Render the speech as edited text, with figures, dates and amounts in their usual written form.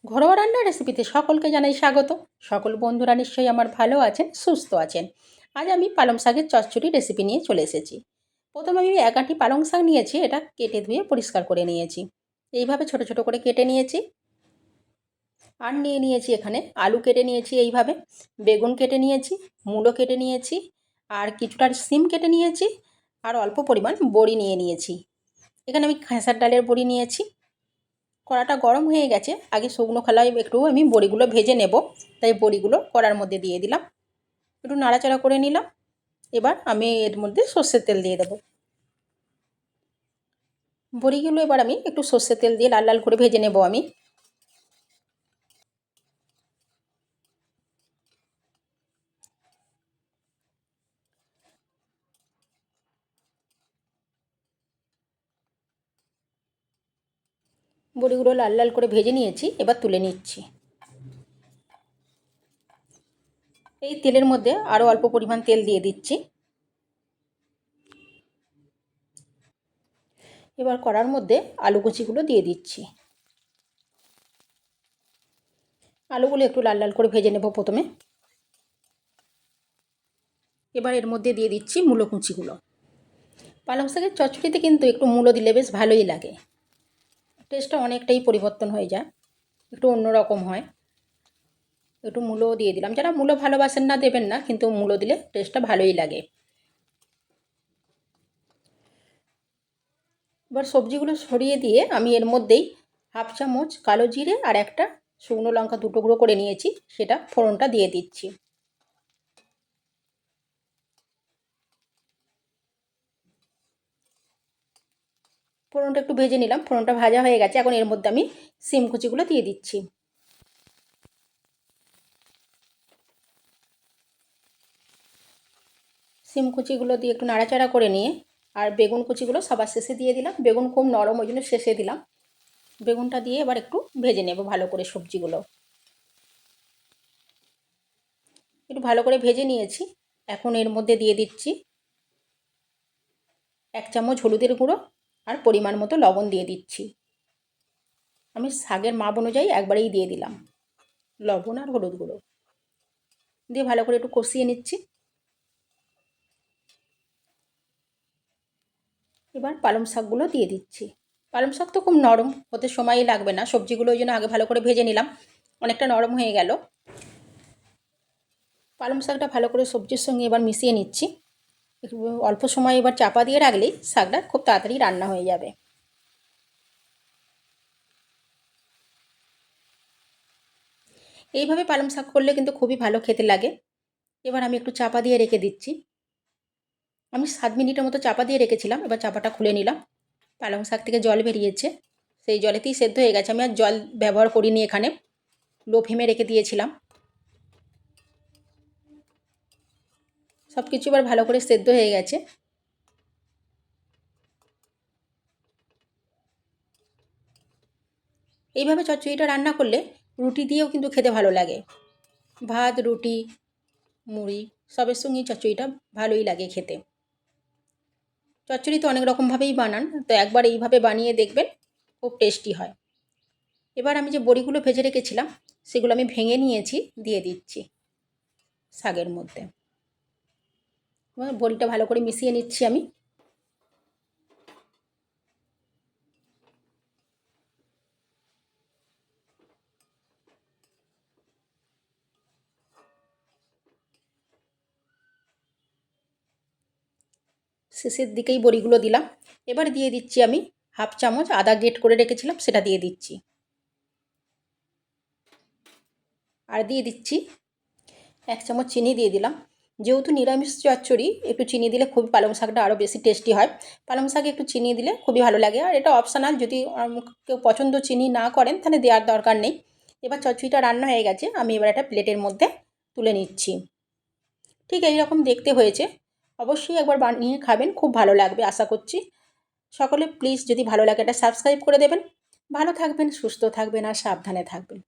ঘরোয়া রান্নার রেসিপিতে সকলকে জানাই স্বাগত। সকল বন্ধুরা নিশ্চয়ই আমার ভালো আছেন, সুস্থ আছেন। আজ আমি পালং শাকের চচ্চড়ি রেসিপি নিয়ে চলে এসেছি। প্রথমে আমি এক আঁটি পালং শাক নিয়েছি, এটা কেটে ধুয়ে পরিষ্কার করে নিয়েছি। এইভাবে ছোট ছোট করে কেটে নিয়েছি। আর নিয়ে নিয়েছি এখানে আলু কেটে নিয়েছি, এইভাবে বেগুন কেটে নিয়েছি, মূলো কেটে নিয়েছি, আর কিছুটা সিম কেটে নিয়েছি, আর অল্প পরিমাণ বড়ি নিয়ে নিয়েছি। এখানে আমি খেসার ডালের বড়ি নিয়েছি। কড়াটা গরম হয়ে গেছে, আগে শুকনো খোলায় একটু আমি বড়িগুলো ভেজে নেব, তাই বড়িগুলো কড়ার মধ্যে দিয়ে দিলাম, একটু নাড়াচাড়া করে নিলাম। এবার আমি এর মধ্যে সর্ষের তেল দিয়ে দেবো। বড়িগুলো এবার আমি একটু সর্ষের তেল দিয়ে লাল লাল করে ভেজে নেব আমি। বড়িগুলো লাল লাল করে ভেজে নিয়েছি, এবার তুলে নিচ্ছি। এই তেলের মধ্যে আরও অল্প পরিমাণ তেল দিয়ে দিচ্ছি। এবার কড়ার মধ্যে আলু কুচিগুলো দিয়ে দিচ্ছি। আলুগুলো একটু লাল লাল করে ভেজে নেব প্রথমে। এবার এর মধ্যে দিয়ে দিচ্ছি মূলো কুচিগুলো। পালং শাকের চচ্চড়িতে কিন্তু একটু মূলো দিলে বেশ ভালোই লাগে, টেস্টটা অনেকটাই পরিবর্তন হয়ে যায়, একটু অন্যরকম হয়। একটু মূলোও দিয়ে দিলাম, যারা মূলো ভালোবাসেন না দেবেন না, কিন্তু মূলো দিলে টেস্টটা ভালোই লাগে। এবার সবজিগুলো সরিয়ে দিয়ে আমি এর মধ্যেই হাফ চামচ কালো জিরে আর একটা শুকনো লঙ্কা দু টুকরো করে নিয়েছি, সেটা ফোড়নটা দিয়ে দিচ্ছি। ফোড়নটা একটু ভেজে নিলাম, ফোড়নটা ভাজা হয়ে গেছে। এখন এর মধ্যে আমি সিম কুচিগুলো দিয়ে দিচ্ছি। সিম কুচিগুলো দিয়ে একটু নাড়াচাড়া করে নিয়ে আর বেগুন কুচিগুলো সবার শেষে দিয়ে দিলাম। বেগুন খুব নরম, ওই জন্য শেষে দিলাম। বেগুনটা দিয়ে এবার একটু ভেজে নেব ভালো করে সবজিগুলো। একটু ভালো করে ভেজে নিয়েছি। এখন এর মধ্যে দিয়ে দিচ্ছি 1 চামচ হলুদের গুঁড়ো আর পরিমাণ মতো লবণ দিয়ে দিচ্ছি। আমি শাকের মাপ অনুযায়ী একবারেই দিয়ে দিলাম লবণ আর হলুদ গুঁড়ো দিয়ে ভালো করে একটু কষিয়ে নিচ্ছি। এবার পালং শাকগুলো দিয়ে দিচ্ছি। পালং শাক তো খুব নরম, হতে সময়ই লাগবে না, সবজিগুলো ওই জন্য আগে ভালো করে ভেজে নিলাম, অনেকটা নরম হয়ে গেল। পালং শাকটা ভালো করে সবজির সঙ্গে এবার মিশিয়ে নিচ্ছি। একটু অল্প সময় এবার চাপা দিয়ে রাখলেই শাকটা খুব তাড়াতাড়ি রান্না হয়ে যাবে। এইভাবে পালং শাক করলে কিন্তু খুবই ভালো খেতে লাগে। এবার আমি একটু চাপা দিয়ে রেখে দিচ্ছি। আমি 7 মিনিটের মতো চাপা দিয়ে রেখেছিলাম, এবার চাপাটা খুলে নিলাম। পালং শাক থেকে জল বেরিয়েছে, সেই জলেতেই সেদ্ধ হয়ে গেছে। আমি আর জল ব্যবহার করিনি, এখানে লো ফ্লেমে রেখে দিয়েছিলাম। সব কিছু এবার ভালো করে সেদ্ধ হয়ে গেছে। এইভাবে চচ্চড়িটা রান্না করলে রুটি দিয়েও কিন্তু খেতে ভালো লাগে। ভাত, রুটি, মুড়ি সবের সঙ্গেই চচ্চড়িটা ভালোই লাগে খেতে। চচ্চড়ি তো অনেক রকমভাবেই বানান, তো একবার এইভাবে বানিয়ে দেখবেন, খুব টেস্টি হয়। এবার আমি যে বড়িগুলো ভেজে রেখেছিলাম সেগুলো আমি ভেঙে নিয়েছি, দিয়ে দিচ্ছি শাকের মধ্যে। এবার বড়িটা ভালো করে মিশিয়ে নিচ্ছি আমি। শেষের দিকেই বড়িগুলো দিলাম। এবার দিয়ে দিচ্ছি আমি হাফ চামচ আদা গ্রেট করে রেখেছিলাম, সেটা দিয়ে দিচ্ছি। আর দিয়ে দিচ্ছি 1 চামচ চিনি দিয়ে দিলাম। যেহেতু নিরামিষ চচ্চড়ি, একটু চিনি দিলে খুবই পালং শাকটা আরও বেশি টেস্টি হয়। পালং শাকে একটু চিনি দিলে খুবই ভালো লাগে, আর এটা অপশনাল, যদি কেউ পছন্দ চিনি না করেন তাহলে দেওয়ার দরকার নেই। এবার চচ্চড়িটা রান্না হয়ে গেছে, আমি এবার একটা প্লেটের মধ্যে তুলে নিচ্ছি। ঠিক এই রকম দেখতে হয়েছে। অবশ্যই একবার বানিয়ে খাবেন, খুব ভালো লাগবে আশা করছি। সকলে প্লিজ যদি ভালো লাগে এটা সাবস্ক্রাইব করে দেবেন। ভালো থাকবেন, সুস্থ থাকবেন আর সাবধানে থাকবেন।